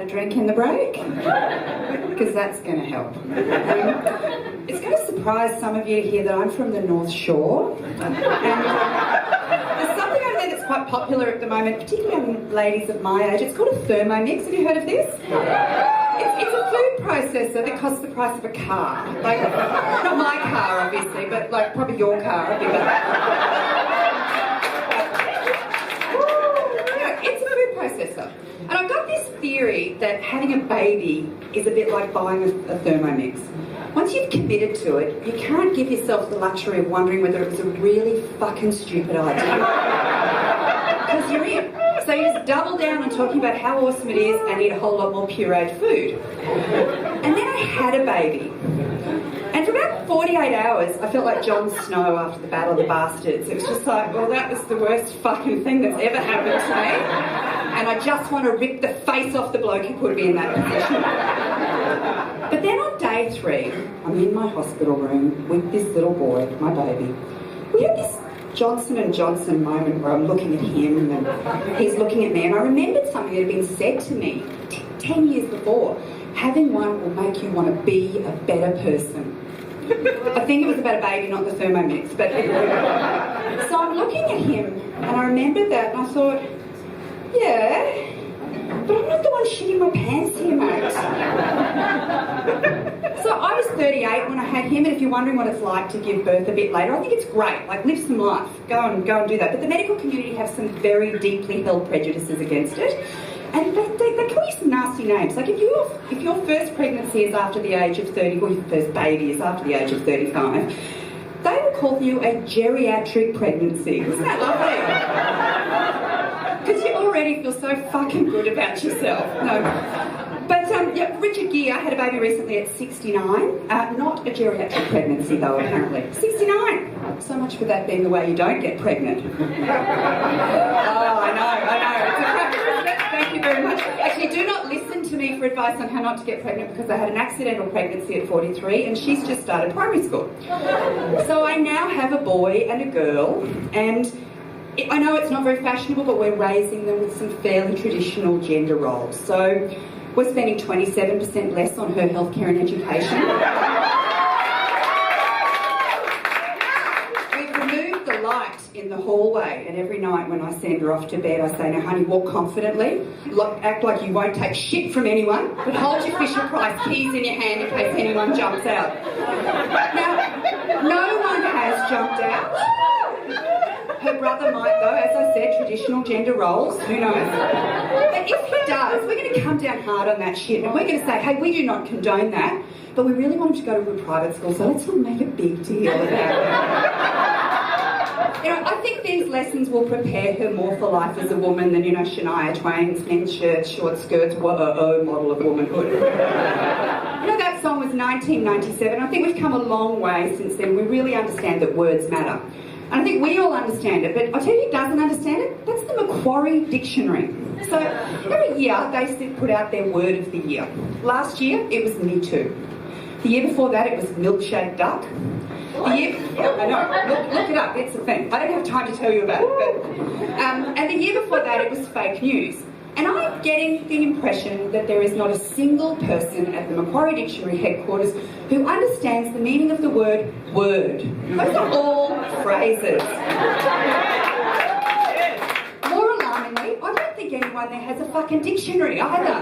had a drink in the break, because that's going to help. It's going to surprise some of you here that I'm from the North Shore, and there's something over there that's quite popular at the moment, particularly among ladies of my age. It's called a Thermomix. Have you heard of this? It's a food processor that costs the price of a car. Like, not my car, obviously, but like probably your car. It's a food processor. And I've got this theory that having a baby is a bit like buying a Thermomix. Once you've committed to it, you can't give yourself the luxury of wondering whether it was a really fucking stupid idea. Because you're in. So you just double down on talking about how awesome it is and eat a whole lot more pureed food. And then I had a baby. And for about 48 hours, I felt like Jon Snow after the Battle of the Bastards. It was just like, well, that was the worst fucking thing that's ever happened to me. And I just want to rip the face off the bloke who put me in that position. But then on day 3, I'm in my hospital room with this little boy, my baby. We had this Johnson & Johnson moment where I'm looking at him and he's looking at me, and I remembered something that had been said to me 10 years before. Having one will make you want to be a better person. I think it was about a baby, not the Thermomix. But so I'm looking at him and I remembered that, and I thought, yeah, but I'm not the one shitting my pants here, mate. So I was 38 when I had him, and if you're wondering what it's like to give birth a bit later, I think it's great. Like, live some life. Go and do that. But the medical community have some very deeply held prejudices against it. And they call you some nasty names. Like, if your first pregnancy is after the age of 30, or your first baby is after the age of 35, they will call you a geriatric pregnancy. Isn't that lovely? Because you already feel so fucking good about yourself. No. But yeah, Richard Gere had a baby recently at 69. Not a geriatric pregnancy, though, apparently. 69. So much for that being the way you don't get pregnant. Oh, I know. It's a practice, isn't it? Thank you very much. Actually, do not listen to me for advice on how not to get pregnant, because I had an accidental pregnancy at 43 and she's just started primary school. So I now have a boy and a girl, and I know it's not very fashionable, but we're raising them with some fairly traditional gender roles. So we're spending 27% less on her healthcare and education. We've removed the light in the hallway, and every night when I send her off to bed, I say, now honey, walk confidently, act like you won't take shit from anyone, but hold your Fisher-Price keys in your hand in case anyone jumps out. Now, no one has jumped out. Her brother might, though. As I said, traditional gender roles, who knows? But if he does, we're going to come down hard on that shit, and we're going to say, hey, we do not condone that, but we really want him to go to a private school, so let's not make a big deal about it. You know, I think these lessons will prepare her more for life as a woman than, Shania Twain's men's shirts, short skirts, whoa model of womanhood. That song was 1997. I think we've come a long way since then. We really understand that words matter. And I think we all understand it, but I'll tell you who doesn't understand it. That's the Macquarie Dictionary. So every year they put out their word of the year. Last year it was Me Too. The year before that it was milkshake duck. I know, look it up, it's a thing. I don't have time to tell you about it. But, and the year before that it was fake news. And I'm getting the impression that there is not a single person at the Macquarie Dictionary headquarters who understands the meaning of the word word. Those are all phrases. More alarmingly, I don't think anyone there has a fucking dictionary either.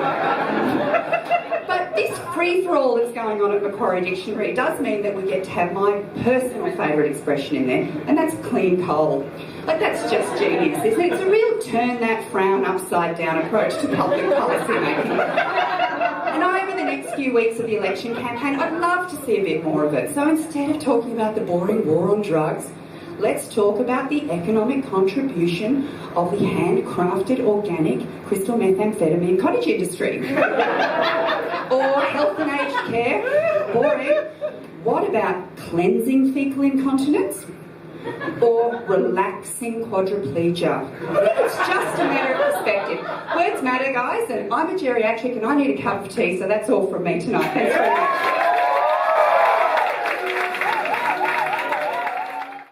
But this free-for-all that's going on at Macquarie Dictionary does mean that we get to have my personal favourite expression in there, and that's clean coal. Like, that's just genius, isn't it? It's a real turn that frown upside down approach to public policy making. And over the next few weeks of the election campaign, I'd love to see a bit more of it. So instead of talking about the boring war on drugs, let's talk about the economic contribution of the handcrafted organic crystal methamphetamine cottage industry. Or health and aged care. Boring. What about cleansing fecal incontinence? Or relaxing quadriplegia? I think it's just a matter of perspective. Words matter, guys, and I'm a geriatric and I need a cup of tea, so that's all from me tonight. Thanks very much.